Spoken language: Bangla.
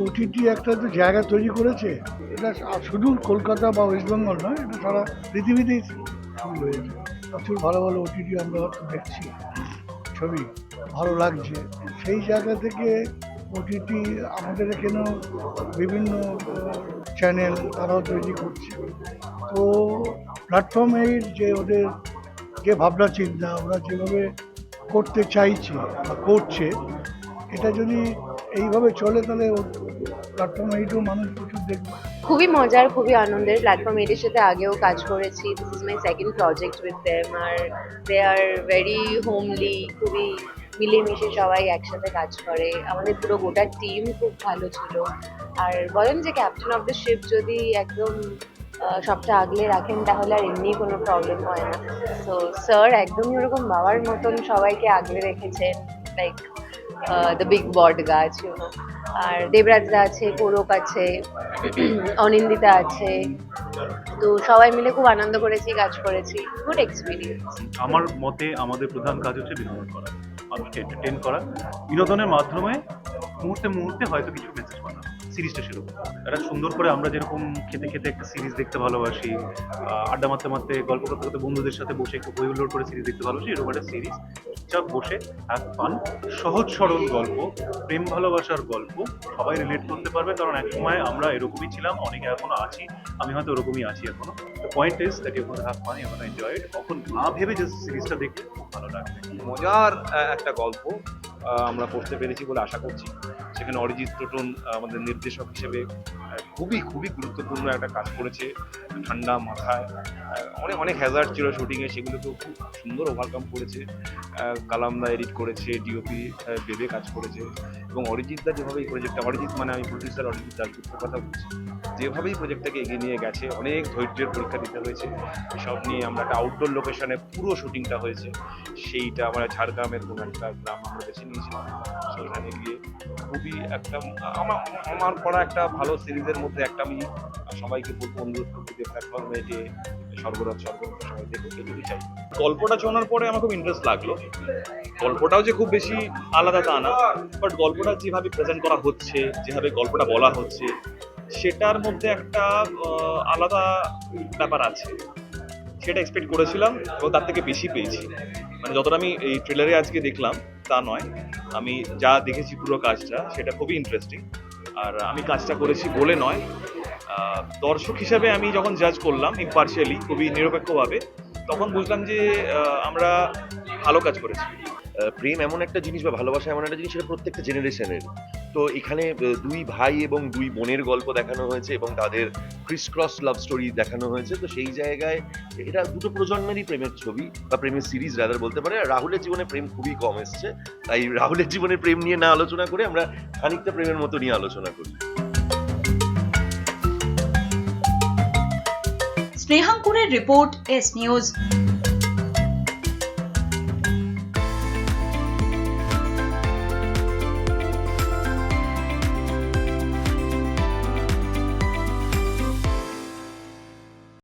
ওটিটি একটা তো জায়গা তৈরি করেছে, এটা শুধু কলকাতা বা ওয়েস্ট বেঙ্গল নয়, এটা সারা পৃথিবীতেই শুরু হয়েছে। প্রচুর ভালো ভালো ওটিটি আমরা দেখছি, ছবি ভালো লাগছে। সেই জায়গা থেকে ওটিটি আমাদের এখানেও বিভিন্ন চ্যানেল তারাও তৈরি করছে। তো প্ল্যাটফর্মের যে ওদের যে ভাবনা চিন্তা, ওরা যেভাবে করতে চাইছে বা করছে, এটা যদি এইভাবে চলে তাহলে প্ল্যাটফর্ম এইটাও মানুষ প্রচুর দেখবে। খুবই মজার, খুবই আনন্দের। প্ল্যাটফর্ম এইটের সাথে আগেও কাজ করেছি, this is my second project with them. আর দে আর ভেরি হোমলি, খুবই মিলেমিশে সবাই একসাথে কাজ করে। আমাদের পুরো গোটা টিম খুব ভালো ছিল। আর বলেন যে ক্যাপ্টেন অফ দ্য শিপ যদি একদম সবটা আগলে রাখেন তাহলে আর এমনি কোনো প্রবলেম হয় না। তো স্যার একদমই ওরকম বাবার মতন সবাইকে আগলে রেখেছেন, লাইক দ্য বিগ বট গাছ, ইউনো। আর দেবরাজদা আছে, কৌরব আছে, অনিন্দিতা আছে। তো সবাই মিলে খুব আনন্দ করেছি, কাজ করেছি, গুড এক্সপিরিয়েন্স। আমার মতে আমাদের প্রধান কাজ হচ্ছে বিনোদন করা, মানুষকে এন্টারটেন করা, বিনোদনের মাধ্যমে মুহূর্তে মুহূর্তে হয়তো কিছু মেসেজ পাঠানো। সিরিজটা সেরকম একটা সুন্দর করে আমরা যেরকম খেতে খেতে একটা সিরিজ দেখতে ভালোবাসি, আড্ডা মারতে মারতে গল্প করতে করতে বন্ধুদের সাথে বসে একটু বই লোড করে সিরিজ দেখতে ভালোবাসি, এরকম একটা সিরিজ চুপচাপ বসে হ্যাভ ফান, সহজ সরল গল্প, প্রেম ভালোবাসার গল্প, সবাই রিলেট করতে পারবে। কারণ এক সময় আমরা এরকমই ছিলাম, অনেকে এখনো আছি, আমি হয়তো ওরকমই আছি এখনো। The point is that you gonna have fun, you gonna enjoy it. তখন না ভেবে যে সিরিজটা দেখতে খুব ভালো লাগবে। মজার একটা গল্প আমরা করতে পেরেছি বলে আশা করছি। সেখানে অরিজিৎ টোটন আমাদের নির্দেশক হিসেবে খুবই খুবই গুরুত্বপূর্ণ একটা কাজ করেছে। ঠান্ডা মাথায় অনেক অনেক হ্যাজার্ড ছিল শুটিংয়ে, সেগুলোকেও খুব সুন্দর ওভারকাম করেছে। কালামদা এডিট করেছে, ডিওপি বেবে কাজ করেছে, এবং অরিজিৎদা যেভাবে এই প্রজেক্টটা, অরিজিৎ মানে আমি প্রডিউসার অরিজিৎ দাশগুপ্তের কথা বলছি, যেভাবেই প্রজেক্টটাকে এগিয়ে নিয়ে গেছে, অনেক ধৈর্যের পরীক্ষা দিতে হয়েছে। সব নিয়ে আমরা একটা আউটডোর লোকেশনে পুরো শুটিংটা হয়েছে। সেইটা আমরা ঝাড়গ্রামের কোনো একটা গ্রাম আমরা বেছে নিয়েছিলাম। সেখানে গিয়ে খুবই একটা আমার করা একটা ভালো সিরিজের মধ্যে একটা আমি সবাইকে বলবো, অনুরোধ করবো যে প্ল্যাটফর্মে যে সর্বরাজ সবাই দেখুক, এটুকুই চাই। গল্পটা শোনার পরে আমার খুব ইন্টারেস্ট লাগলো। গল্পটাও যে খুব বেশি আলাদা তা না, বাট গল্পটা যেভাবে প্রেজেন্ট করা হচ্ছে, যেভাবে গল্পটা বলা হচ্ছে, সেটার মধ্যে একটা আলাদা ব্যাপার আছে। সেটা এক্সপেক্ট করেছিলাম এবং তার থেকে বেশি পেয়েছি। মানে যতটা আমি এই ট্রেলারে আজকে দেখলাম তা নয়, আমি যা দেখেছি পুরো কাজটা সেটা খুবই ইন্টারেস্টিং। আর আমি কাজটা করেছি বলে নয়, দর্শক হিসাবে আমি যখন জাজ করলাম ইম্পার্শিয়ালি, খুবই নিরপেক্ষভাবে, তখন বুঝলাম যে আমরা ভালো কাজ করেছি। প্রেম এমন একটা জিনিস বা ভালোবাসা এমন একটা জিনিস, সেটা প্রত্যেকটা জেনারেশনের। তো এখানে দুই ভাই এবং দুই বোনের গল্প দেখানো হয়েছে এবং তাদের ক্রিস ক্রস লাভ স্টোরি দেখানো হয়েছে। তো সেই জায়গায় এটা দুটো প্রজন্মেরই প্রেমের ছবি বা প্রেমের সিরিজ রাদার বলতে পারে। আর রাহুলের জীবনে প্রেম খুবই কম এসছে, তাই রাহুলের জীবনে প্রেম নিয়ে না আলোচনা করে আমরা খানিকটা প্রেমের মতো নিয়ে আলোচনা করি। স্নেহাঙ্কুরের রিপোর্ট, এস নিউজ।